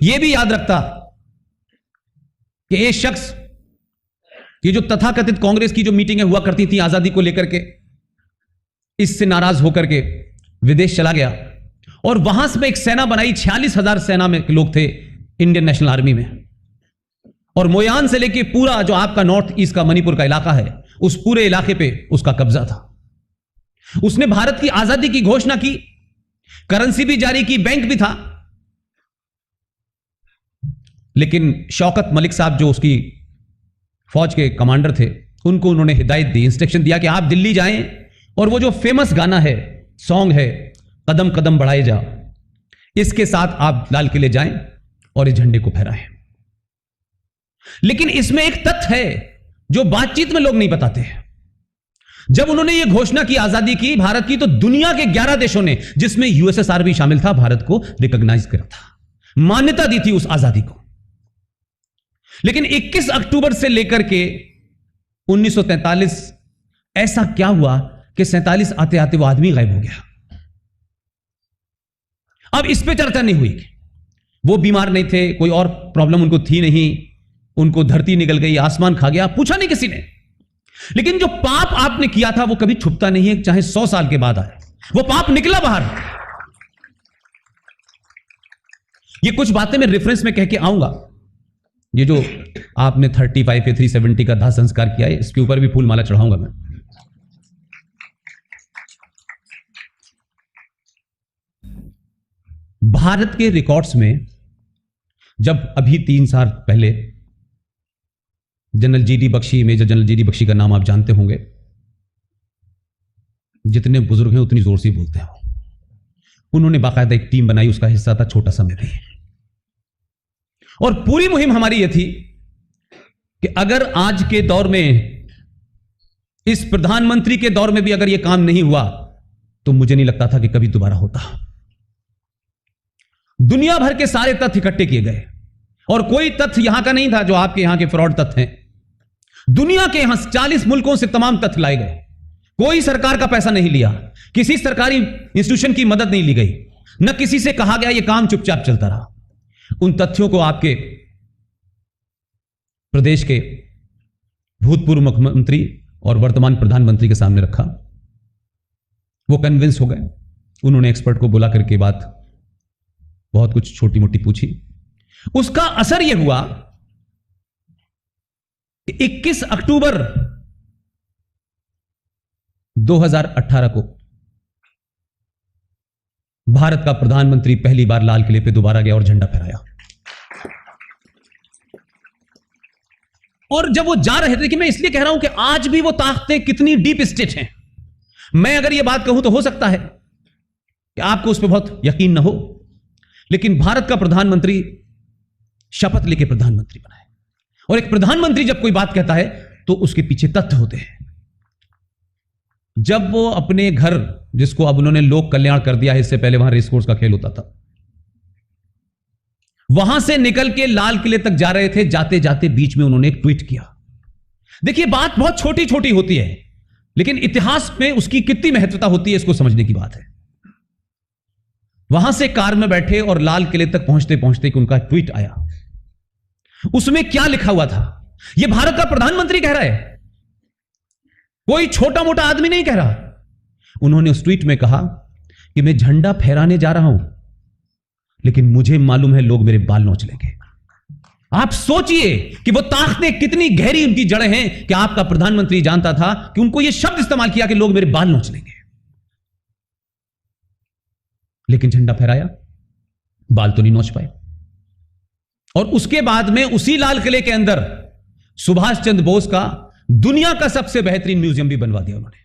यह भी याद रखता कि ये शख्स, ये जो तथाकथित कांग्रेस की जो मीटिंगें हुआ करती थी आजादी को लेकर के, इससे नाराज होकर के विदेश चला गया और वहां से एक सेना बनाई। 46,000 सेना में लोग थे इंडियन नेशनल आर्मी में, और मोयान से लेके पूरा जो आपका नॉर्थ ईस्ट का मणिपुर का इलाका है, उस पूरे इलाके पे उसका कब्जा था। उसने भारत की आजादी की घोषणा की, करेंसी भी जारी की, बैंक भी था। लेकिन शौकत मलिक साहब जो उसकी फौज के कमांडर थे, उनको उन्होंने हिदायत दी, इंस्ट्रक्शन दिया कि आप दिल्ली जाएं और वो जो फेमस गाना है, सॉन्ग है, कदम कदम बढ़ाए जा, इसके साथ आप लाल किले जाएं और इस झंडे को फहराएं। लेकिन इसमें एक तथ्य है जो बातचीत में लोग नहीं बताते हैं। जब उन्होंने यह घोषणा की आजादी की भारत की, तो दुनिया के 11 देशों ने, जिसमें यूएसएसआर भी शामिल था, भारत को रिकॉग्नाइज करा था, मान्यता दी थी उस आजादी को। लेकिन 21 अक्टूबर से लेकर के 1943 ऐसा क्या हुआ कि 47 आते आते वो आदमी गायब हो गया। अब इस पे चर्चा नहीं हुई। वो बीमार नहीं थे, कोई और प्रॉब्लम उनको थी नहीं, उनको धरती निकल गई, आसमान खा गया, पूछा नहीं किसी ने। लेकिन जो पाप आपने किया था वो कभी छुपता नहीं है, चाहे 100 साल के बाद आए, वो पाप निकला बाहर। ये कुछ बातें मैं रेफरेंस में कह के आऊंगा। ये जो आपने 35 या 370 का दाह संस्कार किया है, इसके ऊपर भी फूल माला चढ़ाऊंगा मैं। भारत के रिकॉर्ड्स में जब अभी 3 साल पहले general GD Bakshi, major general GD Bakshi का नाम आप जानते होंगे, जितने बुजुर्ग हैं उतनी जोर से बोलते हैं। उन्होंने बाकायदा एक टीम बनाई, उसका हिस्सा था छोटा सा मैं भी, और पूरी मुहिम हमारी यह थी कि अगर आज के दौर में, इस प्रधानमंत्री के दौर में भी अगर यह काम नहीं हुआ, तो मुझे नहीं लगता था कि कभी दोबारा होता। दुनिया भर के सारे तथ्य इकट्ठे किए गए, और कोई तथ्य यहां का नहीं था जो आपके यहां के फ्रॉड तथ्य हैं। दुनिया के यहां 40 मुल्कों से तमाम तथ्य लाए गए। कोई सरकार का पैसा नहीं लिया, किसी सरकारी इंस्टीट्यूशन की मदद नहीं ली गई, न किसी से कहा गया यह काम चुपचाप चलता रहा। उन तथ्यों को आपके प्रदेश के भूतपूर्व मुख्यमंत्री और वर्तमान प्रधानमंत्री के सामने रखा। वो कन्विंस हो गए। उन्होंने एक्सपर्ट को बुला करके बात बहुत कुछ छोटी मोटी पूछी। उसका असर यह हुआ कि 21 अक्टूबर 2018 को भारत का प्रधानमंत्री पहली बार लाल किले पे दोबारा गया और झंडा फहराया। और जब वो जा रहे थे, कि मैं इसलिए कह रहा हूं कि आज भी वो ताकतें कितनी डीप स्टेट हैं। मैं अगर ये बात कहूं तो हो सकता है कि आपको उस पर बहुत यकीन ना हो, लेकिन भारत का प्रधानमंत्री शपथ लेके प्रधानमंत्री बना है, और एक प्रधानमंत्री जब कोई बात कहता है तो उसके पीछे तथ्य होते हैं। जब वो अपने घर, जिसको अब उन्होंने लोक कल्याण कर दिया है, इससे पहले वहां रेस कोर्स का खेल होता था, वहां से निकल के लाल किले तक जा रहे थे, जाते जाते बीच में उन्होंने एक ट्वीट किया। देखिए, बात बहुत छोटी छोटी होती है, लेकिन इतिहास में उसकी कितनी महत्वता होती है, इसको समझने की बात है। वहां से कार में बैठे और लाल किले तक पहुंचते पहुंचते कि उनका ट्वीट आया। उसमें क्या लिखा हुआ था? यह भारत का प्रधानमंत्री कह रहा है, कोई छोटा मोटा आदमी नहीं कह रहा। उन्होंने उस ट्वीट में कहा कि मैं झंडा फहराने जा रहा हूं, लेकिन मुझे मालूम है लोग मेरे बाल नोच लेंगे। आप सोचिए कि वो ताकतें कितनी गहरी उनकी जड़ें हैं कि आपका प्रधानमंत्री जानता था कि उनको यह शब्द इस्तेमाल किया कि लोग मेरे बाल नोच लेंगे, लेकिन झंडा फहराया, बाल तो नहीं नोच पाए। और उसके बाद में उसी लाल किले के अंदर सुभाष चंद्र बोस का दुनिया का सबसे बेहतरीन म्यूजियम भी बनवा दिया उन्होंने।